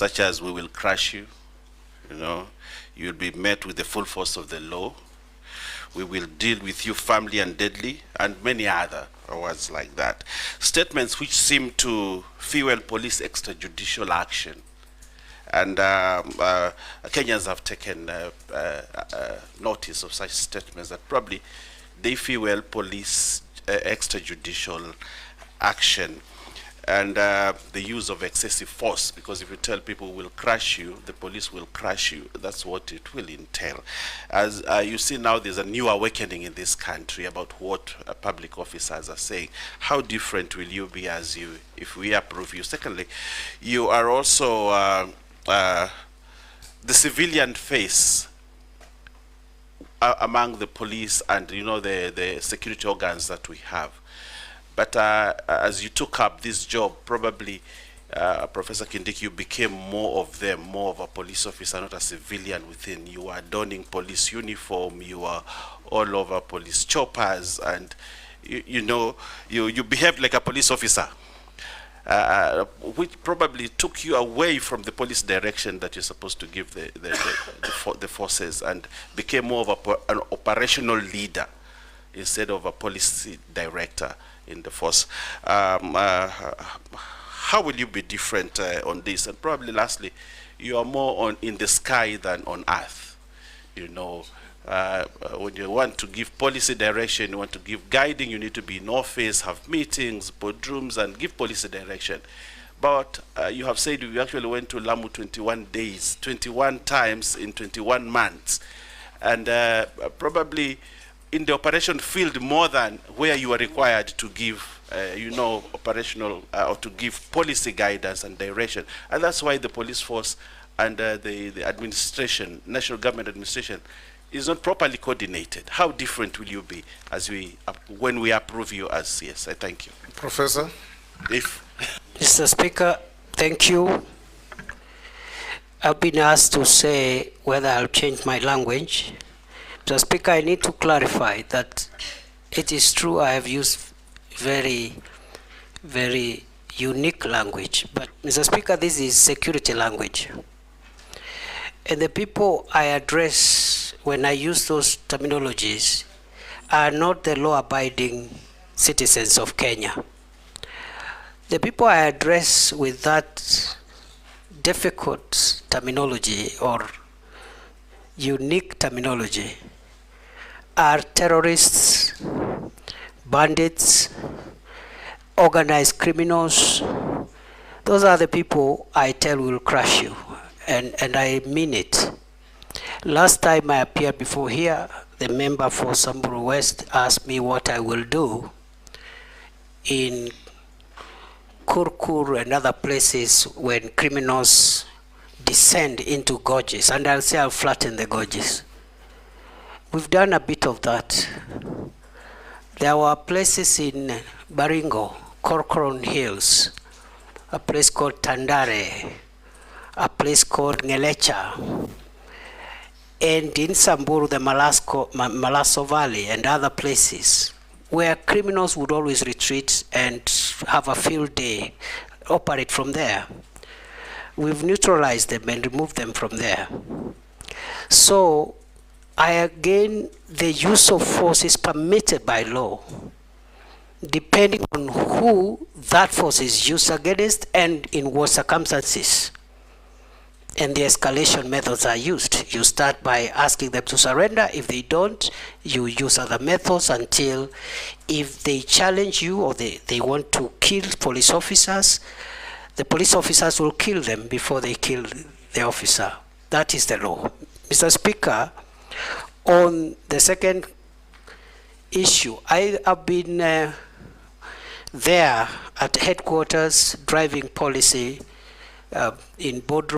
such as we will crush you, you'll be met with the full force of the law, we will deal with you firmly and deadly, and many other words like that. Statements which seem to fuel police extrajudicial action. And Kenyans have taken notice of such statements that probably they fuel police extrajudicial action. And the use of excessive force, because if you tell people we'll crush you, the police will crush you. That's what it will entail. As you see now, there's a new awakening in this country about what public officers are saying. How different will you be if we approve you? Secondly, you are also the civilian face among the police and the security organs that we have. But as you took up this job, probably, Professor Kindiki, you became more of them, more of a police officer, not a civilian within. You are donning police uniform, you are all over police choppers, and you behaved like a police officer, which probably took you away from the police direction that you're supposed to give the forces, and became more of an operational leader instead of a policy director in the force. How will you be different on this? And probably lastly, you are more in the sky than on earth. When you want to give policy direction, you want to give guiding, you need to be in office, have meetings, boardrooms, and give policy direction. But you have said you actually went to Lamu 21 days, 21 times in 21 months. And probably in the operation field more than where you are required to give, operational or to give policy guidance and direction. And that's why the police force and the administration, national government administration, is not properly coordinated. How different will you be when we approve you as CS? I thank you. Professor? Mr. Speaker, thank you. I've been asked to say whether I'll change my language. Mr. Speaker, I need to clarify that it is true I have used very, very unique language. But, Mr. Speaker, this is security language. And the people I address when I use those terminologies are not the law-abiding citizens of Kenya. The people I address with that difficult terminology or unique terminology are terrorists, bandits, organized criminals. Those are the people I tell will crush you, and I mean it. Last time I appeared before here, the member for Samburu West asked me what I will do in Kurkur and other places when criminals descend into gorges, and I'll say I'll flatten the gorges. We've done a bit of that. There were places in Baringo, Corcoran Hills, a place called Tandare, a place called Ngelecha, and in Samburu, the Malaso Valley and other places where criminals would always retreat and have a field day, operate from there. We've neutralized them and removed them from there. So, the use of force is permitted by law, depending on who that force is used against and in what circumstances. And the escalation methods are used. You start by asking them to surrender. If they don't, you use other methods until, if they challenge you or they want to kill police officers, the police officers will kill them before they kill the officer. That is the law. Mr. Speaker, on the second issue, I have been there at headquarters driving policy in boardroom.